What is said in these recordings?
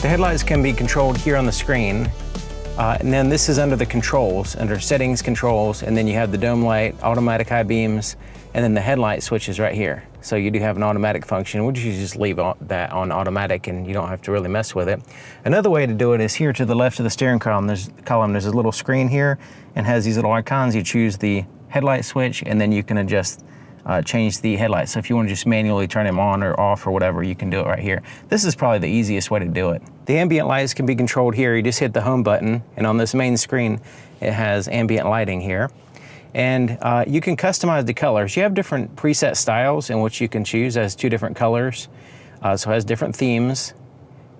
The headlights can be controlled here on the screen. And then this is under the controls, under settings, controls, and then you have the dome light, automatic high beams, and then the headlight switch is right here. So you do have an automatic function, which you just leave that on automatic and you don't have to really mess with it. Another way to do it is here to the left of the steering column. There's a little screen here and has these little icons. You choose the headlight switch and then you can adjust, change the headlights. So if you want to just manually turn them on or off or whatever, you can do it right here. This is probably the easiest way to do it. The ambient lights can be controlled here. You just hit the home button and on this main screen, it has ambient lighting here. And you can customize the colors. You have different preset styles in which you can choose. It has 2 different colors. So it has different themes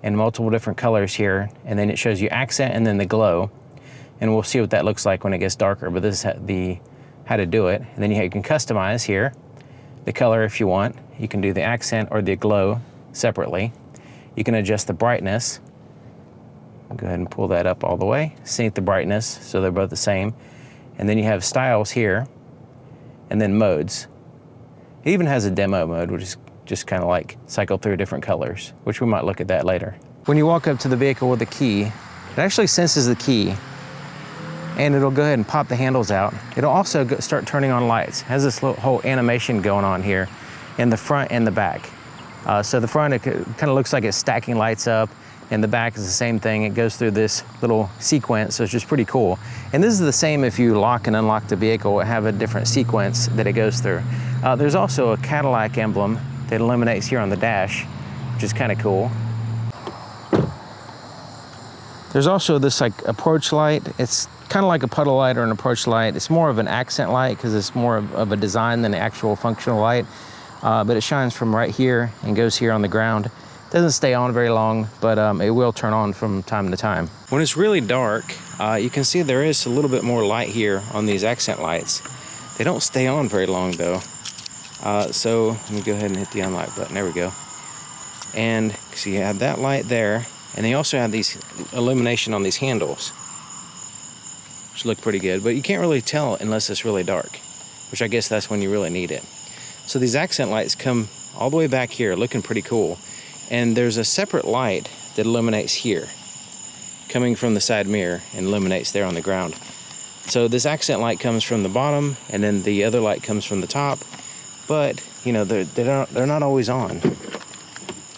and multiple different colors here. And then it shows you accent and then the glow. And we'll see what that looks like when it gets darker, but this is how to do it. And then you can customize here the color if you want. You can do the accent or the glow separately. You can adjust the brightness. Go ahead and pull that up all the way. Sync the brightness so they're both the same. And then you have styles here, and then modes. It even has a demo mode, which is just kind of like cycle through different colors, which we might look at that later. When you walk up to the vehicle with the key, it actually senses the key, and it'll go ahead and pop the handles out. It'll also start turning on lights. It has this whole animation going on here in the front and the back. So the front, it kind of looks like it's stacking lights up, and the back is the same thing. It goes through this little sequence, so it's just pretty cool. And this is the same if you lock and unlock the vehicle. It have a different sequence that it goes through. There's also a Cadillac emblem that illuminates here on the dash, which is kind of cool. There's also this like approach light. It's kind of like a puddle light or an approach light. It's more of an accent light because it's more of a design than an actual functional light. But it shines from right here and goes here on the ground. Doesn't stay on very long, but it will turn on from time to time. When it's really dark, you can see there is a little bit more light here on these accent lights. They don't stay on very long though. So let me go ahead and hit the unlock button. There we go. And so you have that light there, and they also have these illumination on these handles, which look pretty good, but you can't really tell unless it's really dark, which I guess that's when you really need it. So these accent lights come all the way back here, looking pretty cool. And there's a separate light that illuminates here, coming from the side mirror and illuminates there on the ground. So this accent light comes from the bottom, and then the other light comes from the top. But you know, they're not always on.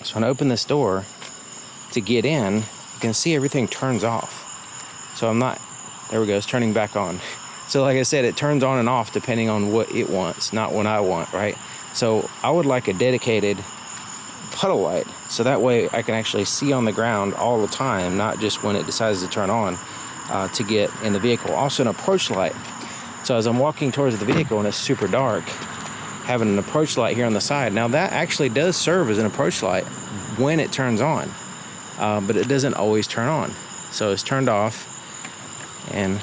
So when I open this door to get in, you can see everything turns off. So there we go, it's turning back on. So like I said, it turns on and off depending on what it wants, not what I want, right? So I would like a dedicated puddle light, so that way I can actually see on the ground all the time, not just when it decides to turn on to get in the vehicle. Also an approach light. So as I'm walking towards the vehicle and it's super dark, having an approach light here on the side. Now that actually does serve as an approach light when it turns on, but it doesn't always turn on. So it's turned off, and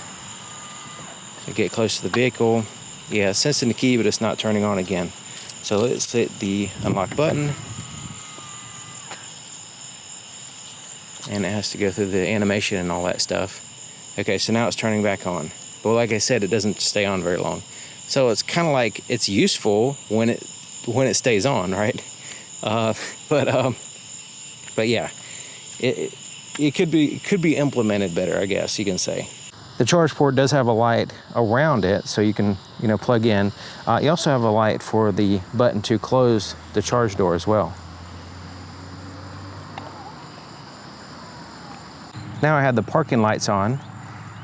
I get close to the vehicle. Yeah, it's sensing the key, but it's not turning on again. So let's hit the unlock button. And it has to go through the animation and all that stuff. Okay, so now it's turning back on. But like I said, it doesn't stay on very long. So it's kind of like, it's useful when it stays on, right? But yeah, it could be implemented better, I guess you can say. The charge port does have a light around it, so you can plug in. You also have a light for the button to close the charge door as well. Now I have the parking lights on,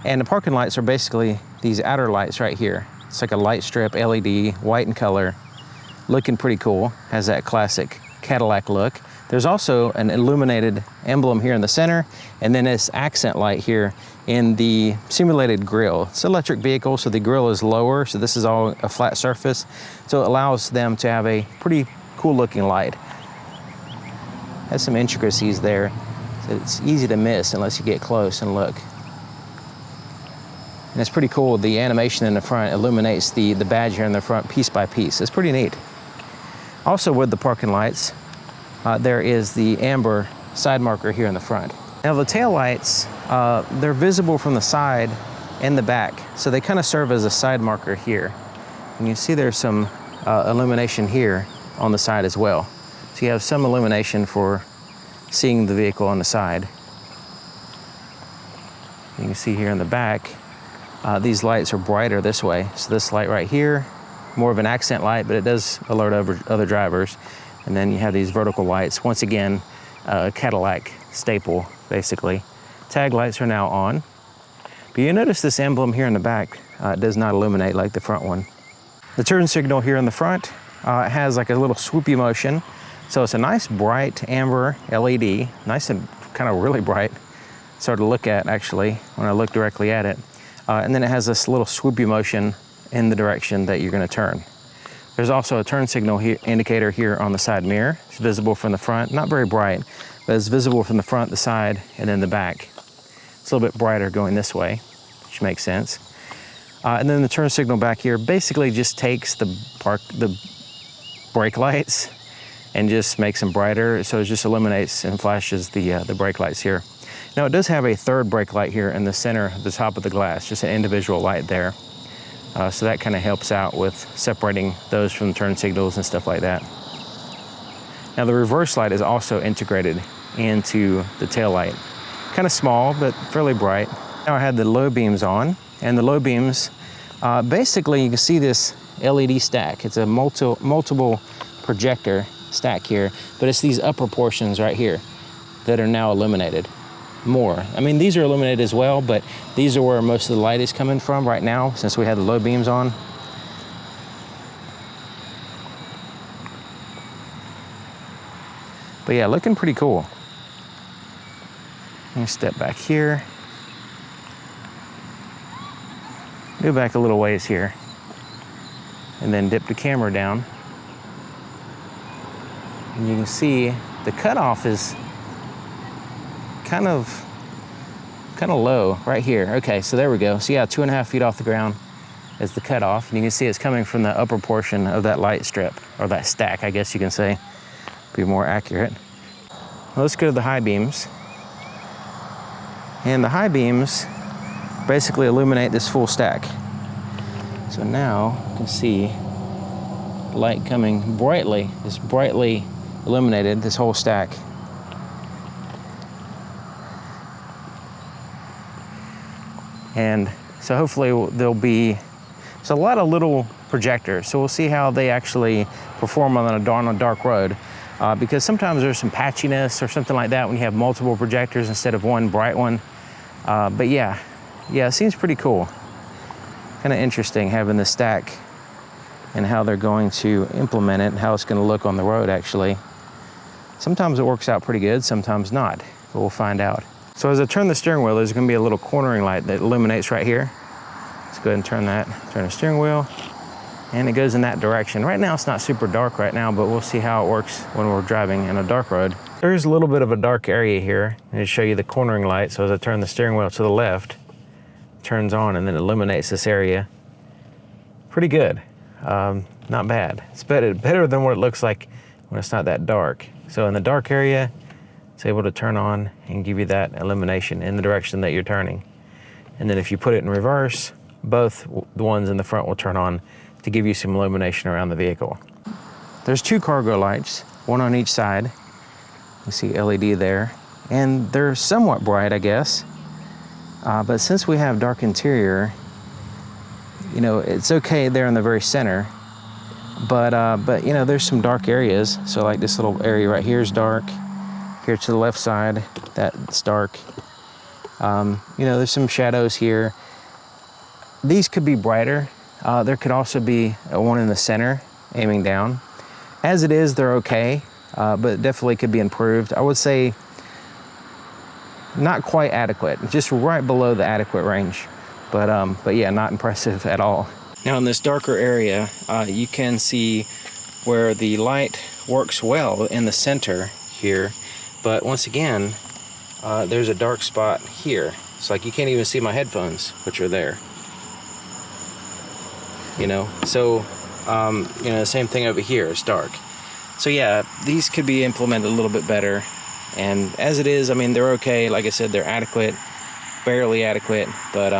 and the parking lights are basically these outer lights right here. It's like a light strip, LED, white in color, looking pretty cool. Has that classic Cadillac look. There's also an illuminated emblem here in the center, and then this accent light here in the simulated grille. It's an electric vehicle, so the grille is lower, so this is all a flat surface. So it allows them to have a pretty cool looking light. Has some intricacies there. So it's easy to miss unless you get close and look. And it's pretty cool. The animation in the front illuminates the badge here in the front piece by piece. It's pretty neat. Also with the parking lights, there is the amber side marker here in the front. Now the tail lights, they're visible from the side and the back. So they kind of serve as a side marker here. And you see there's some illumination here on the side as well. So you have some illumination for seeing the vehicle on the side. You can see here in the back, these lights are brighter this way. So this light right here, more of an accent light, but it does alert other drivers. And then you have these vertical lights. Once again, a Cadillac staple, basically. Tag lights are now on. But you notice this emblem here in the back does not illuminate like the front one. The turn signal here in the front has like a little swoopy motion. So it's a nice bright amber LED, nice and kind of really bright. It's hard to look at actually when I look directly at it. And then it has this little swoopy motion in the direction that you're going to turn. There's also a turn signal indicator here on the side mirror. It's visible from the front, not very bright, but it's visible from the front, the side, and then the back. It's a little bit brighter going this way, which makes sense. And then the turn signal back here basically just takes the brake lights and just makes them brighter. So it just illuminates and flashes the brake lights here. Now it does have a third brake light here in the center, the top of the glass, just an individual light there. So that kind of helps out with separating those from the turn signals and stuff like that. Now the reverse light is also integrated into the tail light. Kind of small, but fairly bright. Now I had the low beams on, and the low beams, basically you can see this LED stack. It's a multiple projector stack here, but it's these upper portions right here that are now illuminated more. I mean, these are illuminated as well, but these are where most of the light is coming from right now since we had the low beams on. But yeah, looking pretty cool. Let me step back here. Go back a little ways here. And then dip the camera down. And you can see the cutoff is kind of low right here. Okay, so there we go. So yeah, 2.5 feet off the ground is the cutoff. And you can see it's coming from the upper portion of that light strip, or that stack, I guess you can say, be more accurate. Well, let's go to the high beams. And the high beams basically illuminate this full stack. So now you can see light coming brightly, it's brightly illuminated, this whole stack. And so hopefully there'll be, it's a lot of little projectors. So we'll see how they actually perform on a dark road. Because sometimes there's some patchiness or something like that when you have multiple projectors instead of one bright one. But yeah, it seems pretty cool. Kind of interesting having the stack and how they're going to implement it and how it's going to look on the road actually. Sometimes it works out pretty good, sometimes not, but we'll find out. So as I turn the steering wheel, there's going to be a little cornering light that illuminates right here. Let's go ahead and turn the steering wheel, and it goes in that direction. Right now it's not super dark right now, but we'll see how it works when we're driving in a dark road. There's a little bit of a dark area here. I'm going to show you the cornering light. So as I turn the steering wheel to the left, it turns on and then illuminates this area. Pretty good. Not bad. It's better than what it looks like when it's not that dark. So in the dark area, it's able to turn on and give you that illumination in the direction that you're turning. And then if you put it in reverse, both the ones in the front will turn on to give you some illumination around the vehicle. There's two cargo lights, one on each side. You see LED there, and they're somewhat bright, I guess. But since we have dark interior, you know, it's okay there in the very center. But you know, there's some dark areas. So like this little area right here is dark. Here to the left side, that's dark. You know, there's some shadows here. These could be brighter. There could also be one in the center aiming down. As it is, they're okay, but definitely could be improved. I would say not quite adequate, just right below the adequate range. But yeah, not impressive at all. Now in this darker area, you can see where the light works well in the center here. But once again, there's a dark spot here. It's like you can't even see my headphones, which are there. You know, so, you know, the same thing over here, it's dark. So yeah, these could be implemented a little bit better. And as it is, I mean, they're okay. Like I said, they're adequate, barely adequate, but,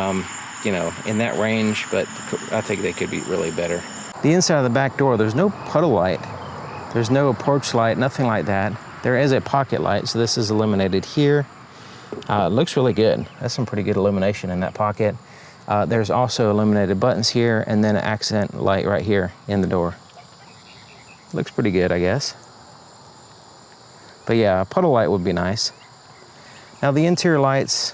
you know, in that range, but I think they could be really better. The inside of the back door, there's no puddle light. There's no approach light, nothing like that. there is a pocket light, so this is illuminated here. It looks really good. That's some pretty good illumination in that pocket. There's also illuminated buttons here, and then an accent light right here in the door. Looks pretty good, I guess. But yeah, a puddle light would be nice. Now the interior lights,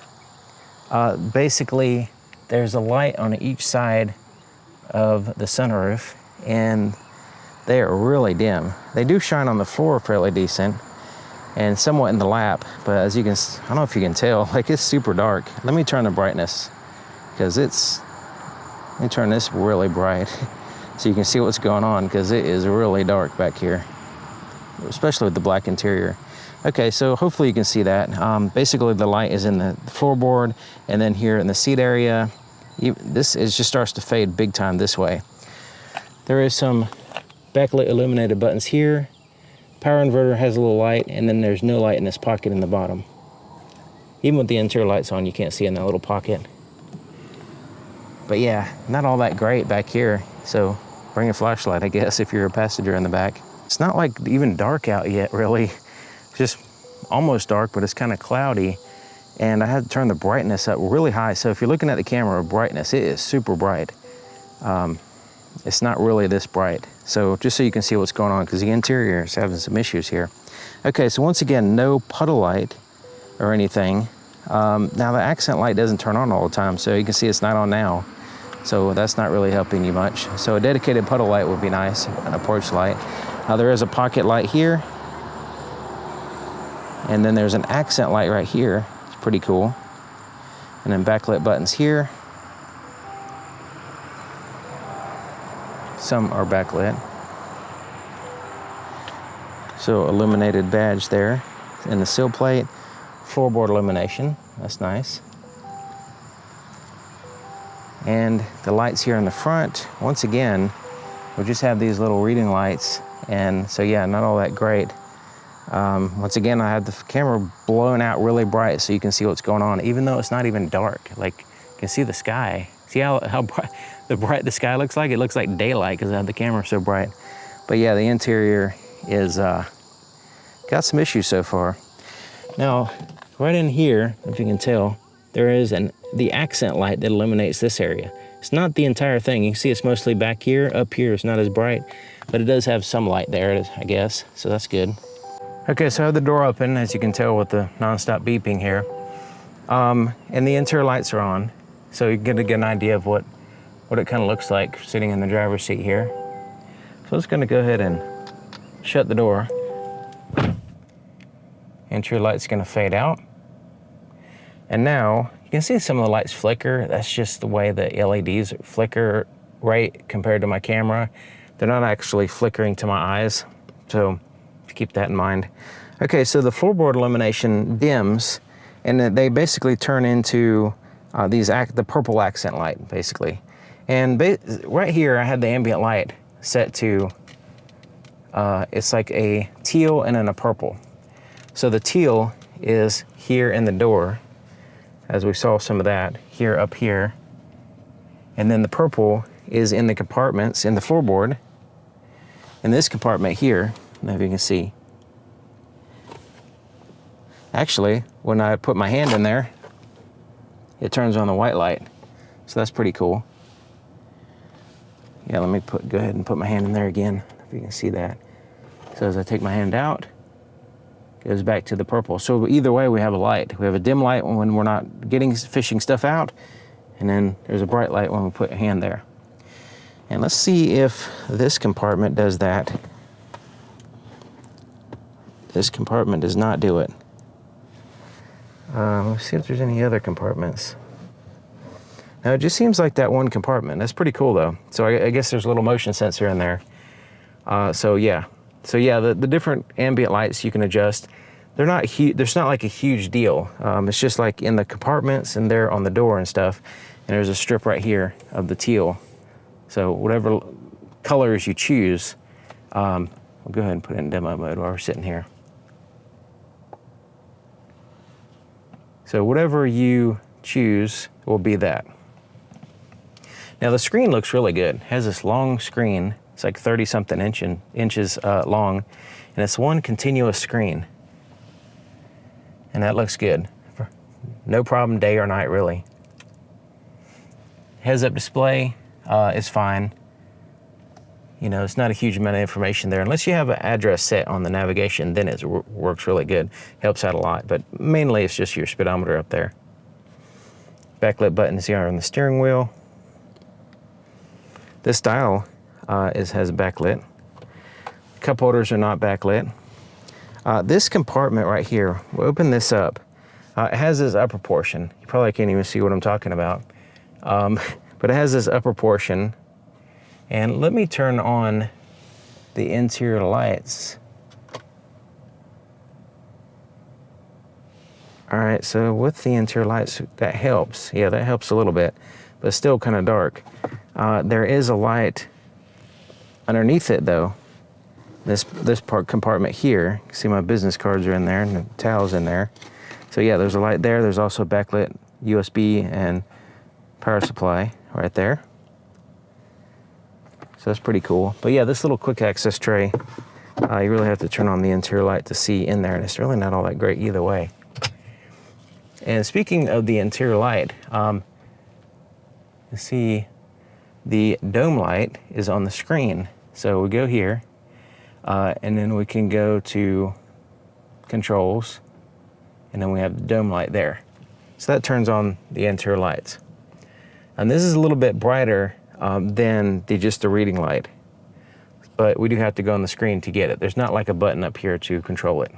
basically there's a light on each side of the sunroof, and they are really dim. They do shine on the floor fairly decent and somewhat in the lap, but as you can, I don't know if you can tell, like it's super dark. Let me turn the brightness, because let me turn this really bright so you can see what's going on, because it is really dark back here, especially with the black interior. Okay, so hopefully you can see that. Basically the light is in the floorboard, and then here in the seat area, this just starts to fade big time this way. There is some backlit illuminated buttons here. Power inverter has a little light, and then there's no light in this pocket in the bottom. Even with the interior lights on, you can't see in that little pocket. But yeah, not all that great back here. So bring a flashlight, I guess, if you're a passenger in the back. It's not like even dark out yet, really. It's just almost dark, but it's kind of cloudy. And I had to turn the brightness up really high. So if you're looking at the camera brightness, it is super bright. It's not really this bright. So just so you can see what's going on, because the interior is having some issues here. Okay, so once again, no puddle light or anything. Now the accent light doesn't turn on all the time, so you can see it's not on now. So that's not really helping you much. So a dedicated puddle light would be nice, an approach light. There is a pocket light here. And then there's an accent light right here. It's pretty cool. And then backlit buttons here. Some are backlit. So illuminated badge there in the sill plate. Floorboard illumination, that's nice. And the lights here in the front, once again, we just have these little reading lights. And so yeah, not all that great. Once again, I had the camera blown out really bright so you can see what's going on, even though it's not even dark. Like, you can see the sky. See how bright the sky looks like? It looks like daylight because I had the camera so bright. But yeah, the interior is got some issues so far. Now, right in here, if you can tell, there is the accent light that illuminates this area. It's not the entire thing. You can see it's mostly back here. Up here, it's not as bright, but it does have some light there, I guess, so that's good. Okay, so I have the door open, as you can tell with the nonstop beeping here. And the interior lights are on, so you get an idea of what it kind of looks like sitting in the driver's seat here. So I'm just gonna go ahead and shut the door. Interior light's gonna fade out. And now, you can see some of the lights flicker. That's just the way the LEDs flicker right compared to my camera. They're not actually flickering to my eyes, so keep that in mind. Okay, so the floorboard illumination dims, and they basically turn into the purple accent light, basically. And right here, I had the ambient light set to, it's like a teal and then a purple. So the teal is here in the door, as we saw some of that here up here. And then the purple is in the compartments in the floorboard. In this compartment here, I don't know if you can see. Actually, when I put my hand in there, it turns on the white light. So that's pretty cool. Yeah, let me go ahead and put my hand in there again, if you can see that. So as I take my hand out, it goes back to the purple. So either way, we have a light. We have a dim light when we're not fishing stuff out, and then there's a bright light when we put a hand there. And let's see if this compartment does that. This compartment does not do it. Let's see if there's any other compartments. Now, it just seems like that one compartment. That's pretty cool, though. So I guess there's a little motion sensor in there. So yeah, the different ambient lights you can adjust. They're not huge. There's not like a huge deal. It's just like in the compartments and there on the door and stuff. And there's a strip right here of the teal. So whatever colors you choose, we'll go ahead and put it in demo mode while we're sitting here. So whatever you choose will be that. Now the screen looks really good. It has this long screen. It's like 30-something inches long, and it's one continuous screen. And that looks good. No problem day or night, really. Heads-up display is fine. You know, it's not a huge amount of information there. Unless you have an address set on the navigation, then it works really good. Helps out a lot, but mainly it's just your speedometer up there. Backlit buttons here on the steering wheel. This dial has backlit. Cup holders are not backlit. This compartment right here, we'll open this up. It has this upper portion. You probably can't even see what I'm talking about. But it has this upper portion. And let me turn on the interior lights. All right, so with the interior lights, that helps. Yeah, that helps a little bit, but still kind of dark. There is a light underneath it though. This part compartment here, you see my business cards are in there and the towels in there. So yeah, there's a light there. There's also backlit USB and power supply right there. So that's pretty cool. But yeah, this little quick access tray, you really have to turn on the interior light to see in there, and it's really not all that great either way. And speaking of the interior light, you see the dome light is on the screen. So we go here, and then we can go to controls, and then we have the dome light there. So that turns on the interior lights. And this is a little bit brighter than just the reading light, but we do have to go on the screen to get it. There's not like a button up here to control it.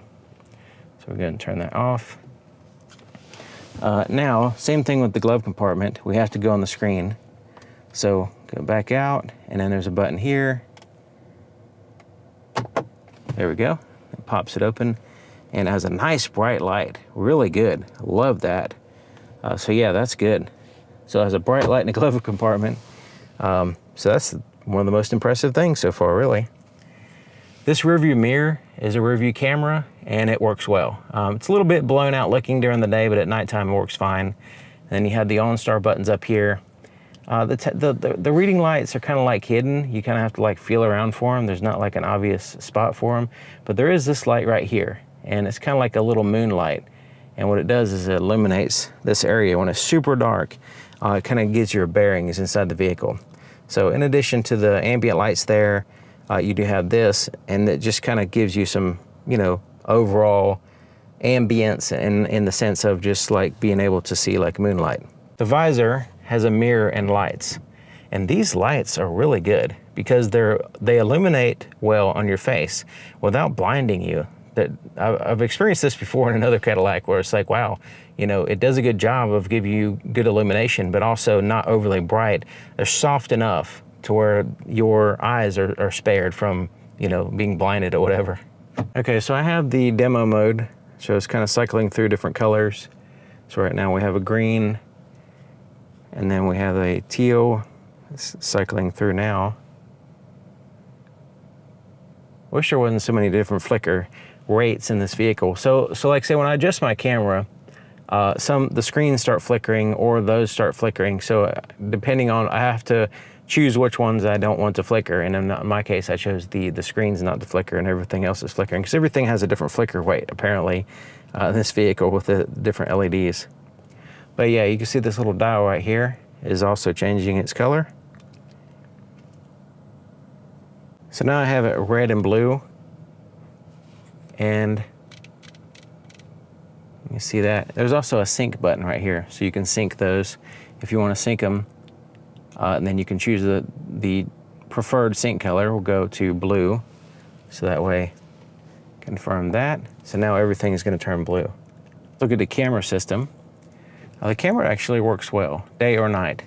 So we're going to turn that off. Now, same thing with the glove compartment. We have to go on the screen. So go back out, and then there's a button here. There we go. It pops it open, and it has a nice bright light. Really good. Love that. So yeah, that's good. So it has a bright light in the glove compartment. So that's one of the most impressive things so far, really. This rear view mirror is a rear view camera, and it works well. It's a little bit blown out looking during the day, but at nighttime it works fine. And then you have the OnStar buttons up here. The reading lights are kind of like hidden. You kind of have to like feel around for them. There's not like an obvious spot for them, but there is this light right here, and it's kind of like a little moonlight. And what it does is it illuminates this area when it's super dark. It kind of gives your bearings inside the vehicle. So in addition to the ambient lights there, you do have this, and it just kind of gives you some, you know, overall ambience in the sense of just like being able to see like moonlight. The visor has a mirror and lights, and these lights are really good because they illuminate well on your face without blinding you. That I've experienced this before in another Cadillac where it's like, wow, you know, it does a good job of giving you good illumination, but also not overly bright. They're soft enough to where your eyes are spared from, you know, being blinded or whatever. Okay, so I have the demo mode, so it's kind of cycling through different colors. So right now we have a green, and then we have a teal. It's cycling through now. Wish there wasn't so many different flicker rates in this vehicle. So like say when I adjust my camera, the screens start flickering or those start flickering. So depending on, I have to choose which ones I don't want to flicker. And in my case, I chose the screens not to flicker, and everything else is flickering because everything has a different flicker weight apparently in this vehicle with the different LEDs. But yeah, you can see this little dial right here is also changing its color. So now I have it red and blue, and you see that. There's also a sync button right here, so you can sync those if you want to sync them. And then you can choose the preferred sync color. We'll go to blue, so that way confirm that. So now everything is going to turn blue. Look at the camera system. The camera actually works well, day or night.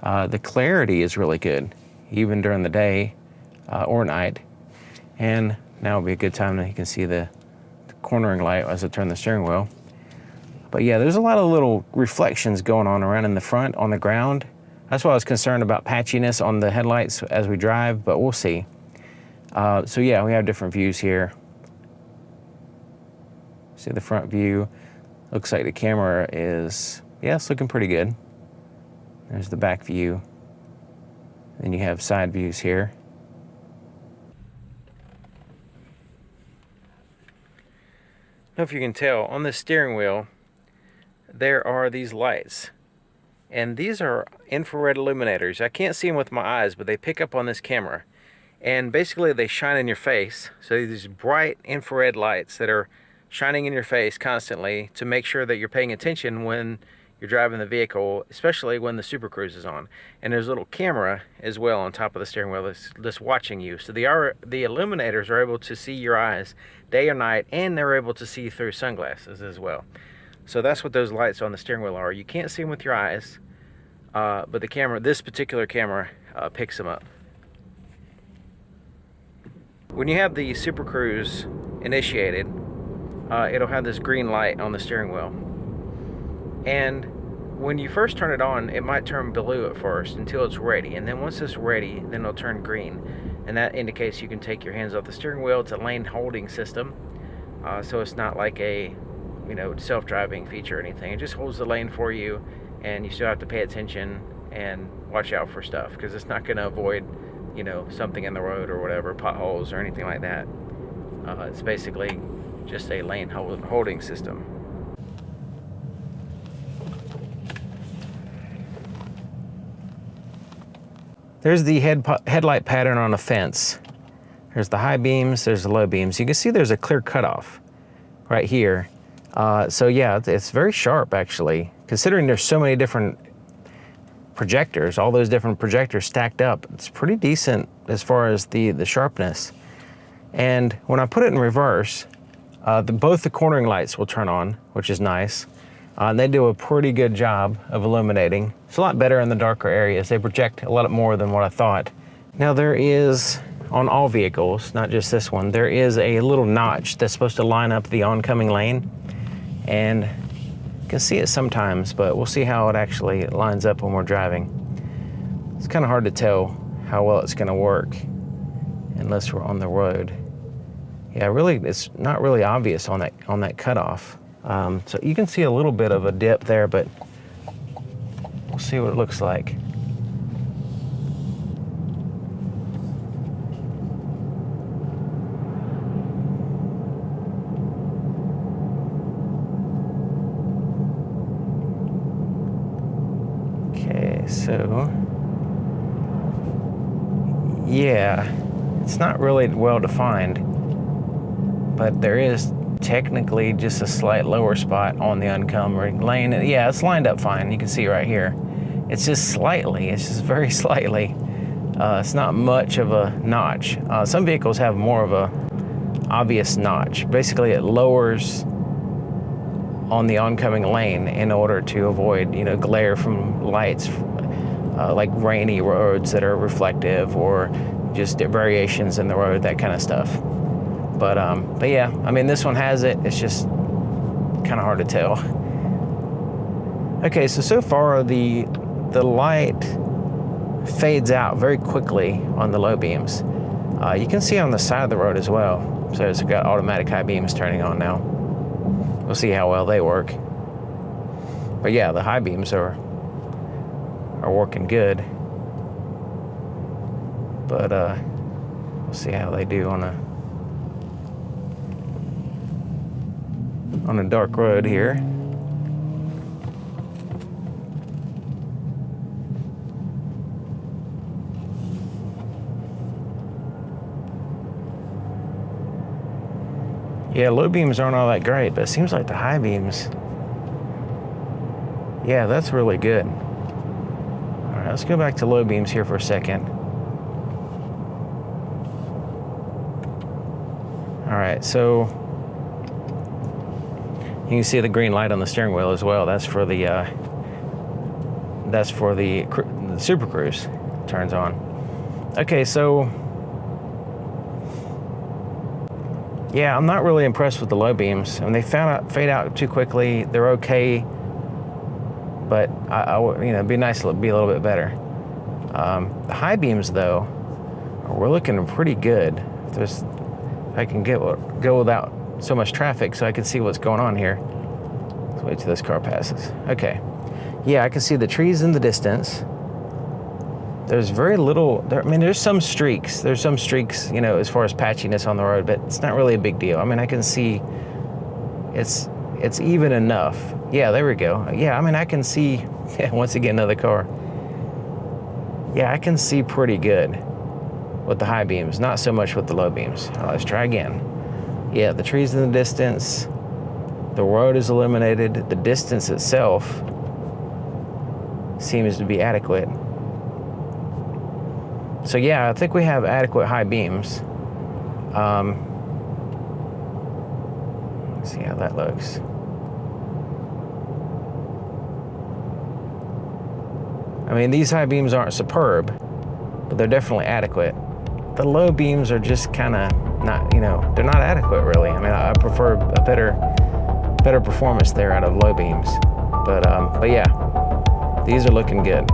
The clarity is really good, even during the day or night. And now would be a good time that you can see the cornering light as I turn the steering wheel. But yeah, there's a lot of little reflections going on around in the front on the ground. That's why I was concerned about patchiness on the headlights as we drive, but we'll see. So yeah, we have different views here. See the front view. Looks like the camera is, yeah, it's looking pretty good. There's the back view. Then you have side views here. know if you can tell, on the steering wheel, there are these lights. And these are infrared illuminators. I can't see them with my eyes, but they pick up on this camera. And basically they shine in your face. So these bright infrared lights that are shining in your face constantly to make sure that you're paying attention when you're driving the vehicle, especially when the Super Cruise is on. And there's a little camera as well on top of the steering wheel that's watching you. So the illuminators are able to see your eyes day or night, and they're able to see through sunglasses as well. So that's what those lights on the steering wheel are. You can't see them with your eyes, but the camera, this particular camera, picks them up. When you have the Super Cruise initiated, it'll have this green light on the steering wheel. And when you first turn it on, it might turn blue at first until it's ready. And then once it's ready, then it'll turn green. And that indicates you can take your hands off the steering wheel. It's a lane holding system. So it's not like a, self-driving feature or anything. It just holds the lane for you, and you still have to pay attention and watch out for stuff, because it's not going to avoid, something in the road or whatever, potholes or anything like that. It's basically just a lane holding system. There's the headlight pattern on a fence. There's the high beams, there's the low beams. You can see there's a clear cutoff right here. So yeah, it's very sharp actually. Considering there's so many different projectors, all those different projectors stacked up, it's pretty decent as far as the sharpness. And when I put it in reverse, both the cornering lights will turn on, which is nice. And they do a pretty good job of illuminating. It's a lot better in the darker areas. They project a lot more than what I thought. Now there is, on all vehicles, not just this one, there is a little notch that's supposed to line up the oncoming lane. And you can see it sometimes, but we'll see how it actually lines up when we're driving. It's kind of hard to tell how well it's gonna work unless we're on the road. Yeah, really, it's not really obvious on that cutoff. So you can see a little bit of a dip there, but we'll see what it looks like. Okay, so yeah, it's not really well defined, but there is technically just a slight lower spot on the oncoming lane. Yeah, it's lined up fine. You can see right here. It's just slightly, it's just very slightly. It's not much of a notch. Some vehicles have more of a obvious notch. Basically, it lowers on the oncoming lane in order to avoid, glare from lights, like rainy roads that are reflective, or just variations in the road, that kind of stuff. But yeah, I mean, this one has it. It's just kind of hard to tell. Okay, so far the light fades out very quickly on the low beams. You can see on the side of the road as well. So it's got automatic high beams turning on now. We'll see how well they work. But yeah, the high beams are working good. But we'll see how they do on a dark road here. Yeah, low beams aren't all that great, but it seems like the high beams, yeah, that's really good. All right, let's go back to low beams here for a second. All right, so you can see the green light on the steering wheel as well. That's for the Super Cruise turns on. Okay, so yeah, I'm not really impressed with the low beams. When they fade out too quickly, they're okay, but it'd be nice to be a little bit better. The high beams, though, we're looking pretty good. If I can go without so much traffic, so I can see what's going on here. Let's wait till this car passes. Okay, yeah, I can see the trees in the distance. There's very little, there's some streaks. There's some streaks, as far as patchiness on the road, but it's not really a big deal. I mean, I can see it's even enough. Yeah, there we go. Yeah, I mean, I can see, once again, another car. Yeah, I can see pretty good with the high beams, not so much with the low beams. Let's try again. Yeah, the trees in the distance, the road is illuminated, the distance itself seems to be adequate. So yeah, I think we have adequate high beams. Let's see how that looks. I mean, these high beams aren't superb, but they're definitely adequate. The low beams are just kind of not, you know, they're not adequate really. I mean, I prefer a better performance there out of low beams. But yeah, these are looking good.